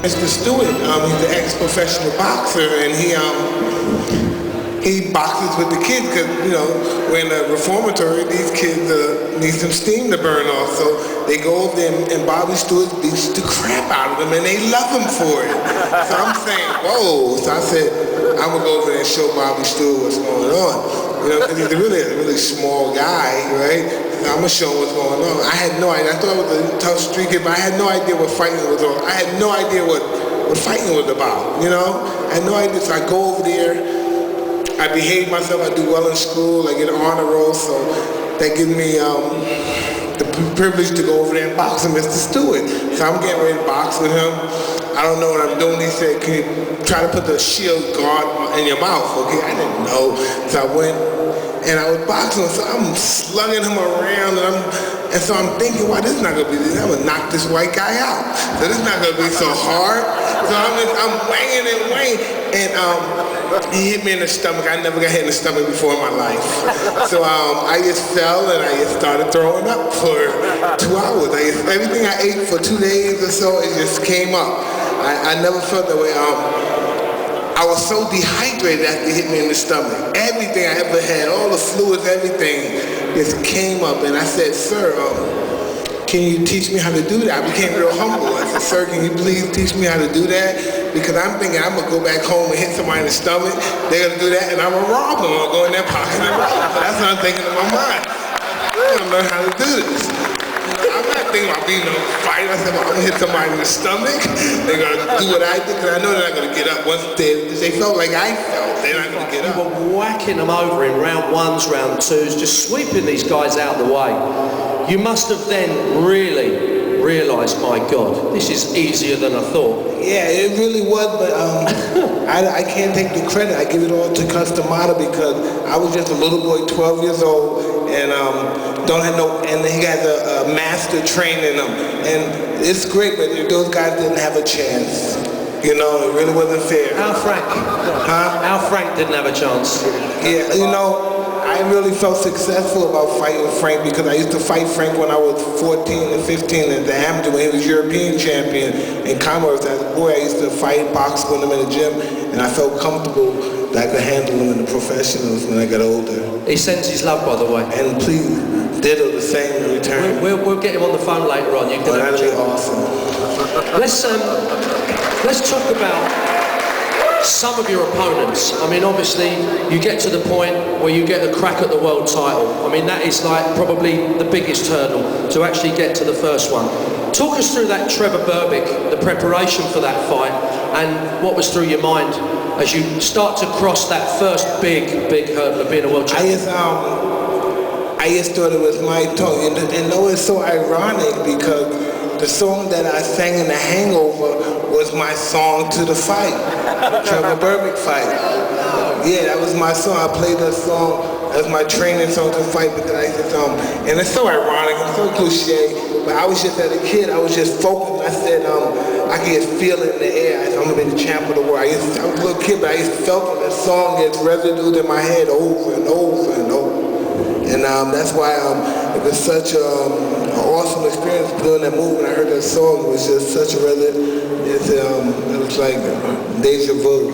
Mr. Stewart, he's an ex-professional boxer, and he boxes with the kids because, you know, we're in a reformatory, these kids need some steam to burn off. So they go over there and Bobby Stewart beats the crap out of them and they love him for it. So I'm saying, whoa. So I said, I'm going to go over there and show Bobby Stewart what's going on. You know, because he's a really small guy, right? So I'm going to show him what's going on. I had no idea. I thought it was a tough street kid, but I had no idea what fighting was on. I had no idea what fighting was about, you know? I had no idea. So I go over there. I behave myself, I do well in school, I get an honor roll, so that gives me the privilege to go over there and box with Mr. Stewart. So I'm getting ready to box with him. I don't know what I'm doing. He said, can you try to put the shield guard in your mouth? Okay, I didn't know. So I went and I was boxing, so I'm slugging him around, and so I'm thinking, wow, this is not gonna be, I'm gonna knock this white guy out. So this is not gonna be so hard. So I'm weighing and he hit me in the stomach. I never got hit in the stomach before in my life. So I just fell and I just started throwing up for 2 hours. Everything I ate for 2 days or so, it just came up. I never felt that way. I was so dehydrated after it hit me in the stomach. Everything I ever had, all the fluids, everything just came up. And I said, sir, can you teach me how to do that? I became real humble. I said, sir, can you please teach me how to do that? Because I'm thinking I'm gonna go back home and hit somebody in the stomach. They're gonna do that and I'm gonna rob them. I'll go in their pocket and rob them. So that's what I'm thinking in my mind. I'm gonna learn how to do this. I'm not thinking about being a fighter. I said, well, I'm gonna hit somebody in the stomach. They're gonna do what I did, because I know they're not gonna get up. Once they felt like I felt, they're not gonna get up. You were whacking them over in round ones, round twos, just sweeping these guys out of the way. You must have then really realised, my God, this is easier than I thought. Yeah, it really was, but I can't take the credit. I give it all to Customata because I was just a little boy, 12 years old, and and he has a master training him, and it's great, but those guys didn't have a chance. You know, it really wasn't fair. Al Frank. Huh? Al Frank didn't have a chance. Yeah, you know, I really felt successful about fighting Frank because I used to fight Frank when I was 14 and 15 at the Hampton when he was European champion in Commerce. As a boy, I used to fight, box with him in the gym, and I felt comfortable that I could handle him in the professionals when I got older. He sends his love, by the way. And please, ditto the same in return. We'll get him on the phone later on. You can that'd be awesome. Let's talk about some of your opponents. I mean, obviously, you get to the point where you get a crack at the world title. I mean, that is like probably the biggest hurdle to actually get to the first one. Talk us through that Trevor Berbick, the preparation for that fight, and what was through your mind as you start to cross that first big hurdle of being a world champion. I just thought it was my tongue, and though it's so ironic because the song that I sang in The Hangover was my song to the fight, Trevor Berbick fight. Yeah, that was my song. I played that song as my training song to fight because I just, and it's so ironic, it's so cliche, but I was just, as a kid, I was just focused. I said, I could just feel it in the air. I said, I'm gonna be the champ of the world. I was a little kid, but I just felt it. That song gets residue in my head over and over and over. And that's why it was such an awesome experience doing that movie. When I heard that song, it was just such a it was like deja vu.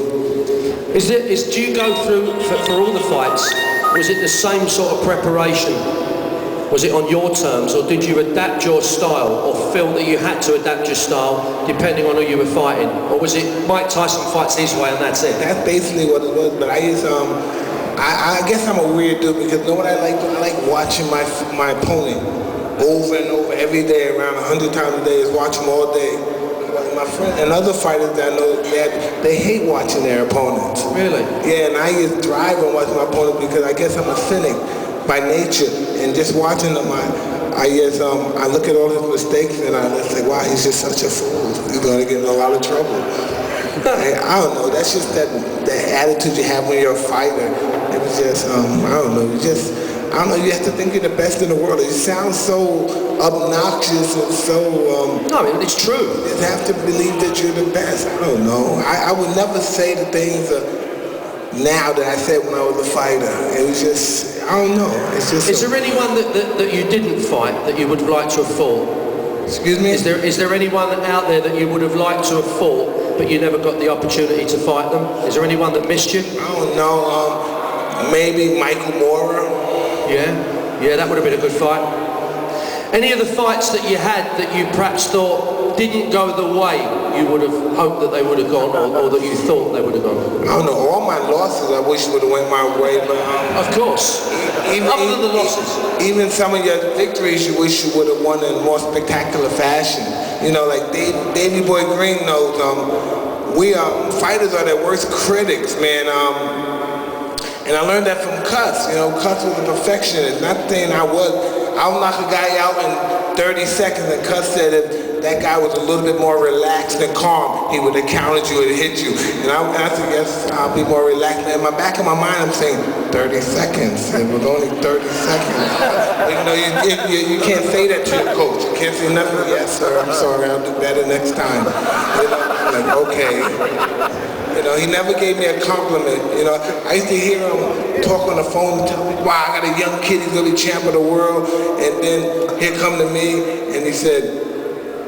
Do you go through, for all the fights, was it the same sort of preparation? Was it on your terms, or did you adapt your style, or feel that you had to adapt your style depending on who you were fighting? Or was it Mike Tyson fights his way and that's it? That's basically what it was, but I just, I guess I'm a weird dude because you know what I like? I like watching my opponent over and over every day, around 100 times a day, is watch him all day. My friend and other fighters that I know, they hate watching their opponents. Really? Yeah, and I just drive and watch my opponent because I guess I'm a cynic by nature, and just watching them, I look at all his mistakes and I just like, wow, he's just such a fool. He's gonna get in a lot of trouble. I don't know. That's just that attitude you have when you're a fighter. It was just, I don't know. You have to think you're the best in the world. It sounds so obnoxious and so... no, I mean, it's true. You have to believe that you're the best. I don't know. I would never say the things now that I said when I was a fighter. It was just, I don't know. It's just... Is there anyone that you didn't fight that you would like to have fought? Excuse me? Is there anyone out there that you would have liked to have fought, but you never got the opportunity to fight them? Is there anyone that missed you? I don't know. Maybe Michael Moorer. Yeah, that would have been a good fight. Any of the fights that you had that you perhaps thought didn't go the way you would have hoped that they would have gone, or that you thought they would have gone? I don't know. All my losses I wish would have went my way, but of course. Other than the losses. Even some of your victories you wish you would have won in more spectacular fashion. You know, like Davey Boy Green knows, fighters are their worst critics, man. And I learned that from Cuss. You know, Cuss was a perfectionist. Not saying I'll knock a guy out in 30 seconds, and Cuss said if that guy was a little bit more relaxed and calm, he would have countered you and hit you. And I said, yes, I'll be more relaxed. And in my back of my mind, I'm saying, 30 seconds. It was only 30 seconds. But, you know, you can't say that to your coach. You can't say nothing. Yes, sir, I'm sorry, I'll do better next time. You know, I'm like, okay. You know, he never gave me a compliment. You know, I used to hear him talk on the phone and tell me, wow, I got a young kid, he's gonna be champ of the world. And then he'd come to me and he said,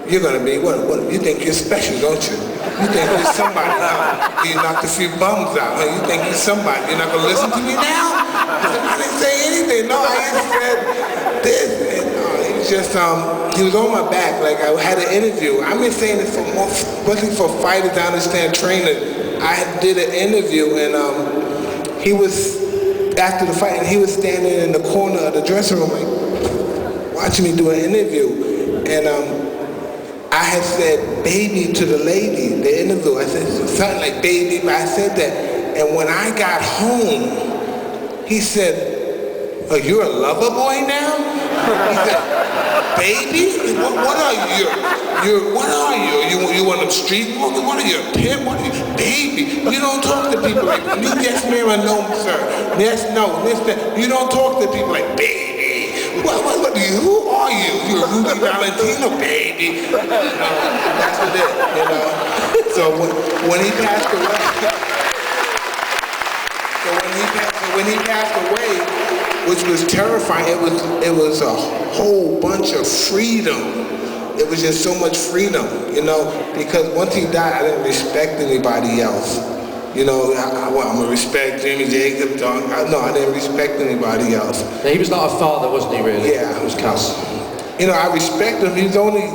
you're gonna be, what, you think you're special, don't you? You think you're somebody, huh? You knocked a few bums out, huh? You think you're somebody. You're not gonna listen to me now? I didn't say anything. No, I just said this. And, he was just, he was on my back. Like, I had an interview. I've been saying this for more, especially for fighters to understand trainers. I did an interview and he was, after the fight, and he was standing in the corner of the dressing room, like, watching me do an interview. And I had said baby to the lady, the interview. I said something like baby, but I said that. And when I got home, he said, oh, you're a lover boy now? He said, baby? What are you? What are you? You one of them street walkers? What are you, a pimp? What are you? Baby. You don't talk to people like me. Yes, ma'am, or no, sir. Yes, no, this, that. You don't talk to people like baby. What are you? Who are you? You're Rudy Valentino, baby. That's what it is, you know? So when he passed away, when he passed away, which was terrifying, it was a whole bunch of freedom. It was just so much freedom, you know, because once he died, I didn't respect anybody else. You know, I'm gonna respect Jimmy Jacobs. I didn't respect anybody else. Now, he was like a father, wasn't he, really? Yeah, he was Cuss. You know, I respect him. He's only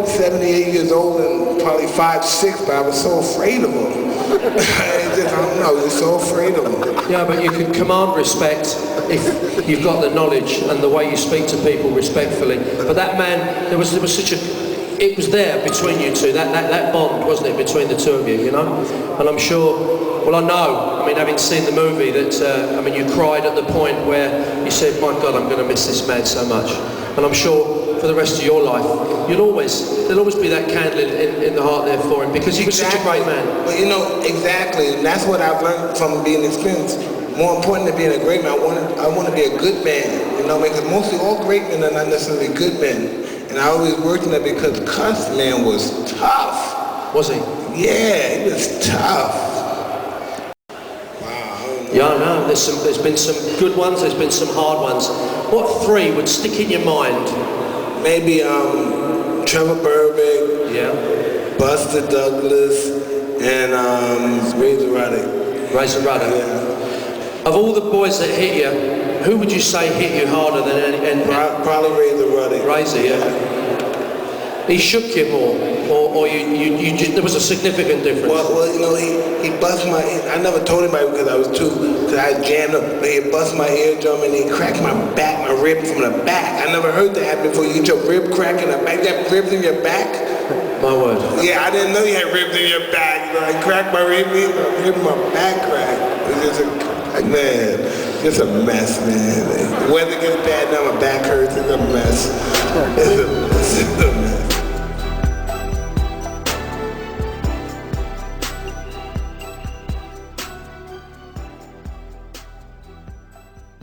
78 years old and probably 5'6", but I was so afraid of him. I don't know, I was so afraid of him. Yeah, but you can command respect if you've got the knowledge and the way you speak to people respectfully. But that man, there was such a, it was there between you two, that bond, wasn't it, between the two of you, you know? And I'm sure, well, I know, I mean, having seen the movie, that, I mean, you cried at the point where you said, my God, I'm going to miss this man so much. And I'm sure for the rest of your life, there'll always be that candle in the heart there for him, because he was such a great man. Well, you know, exactly, and that's what I've learned from being experienced. More important than being a great man, I want to be a good man, you know, because mostly all great men are not necessarily good men. And I always worked on that because Cuss, man, was tough. Was he? Yeah, he was tough. Yeah, I know. There's been some good ones. There's been some hard ones. What three would stick in your mind? Maybe Trevor Burbick. Yeah. Buster Douglas, and Razor Ruddock. Razor Ruddock. Yeah. Of all the boys that hit you, who would you say hit you harder than any? Probably Razor Ruddock. Razor, yeah. He shook you more, or you just, there was a significant difference. Well, you know, he bust my. I never told anybody because I jammed up. But he bust my eardrum and he cracked my back, my rib from the back. I never heard that happen before. You get your rib crack in the back. You got ribs in your back? My word. Yeah, I didn't know you had ribs in your back. You know, I cracked my rib, my back cracked. It's just man, it's a mess, man. The weather gets bad now, my back hurts. It's a mess. It's a mess.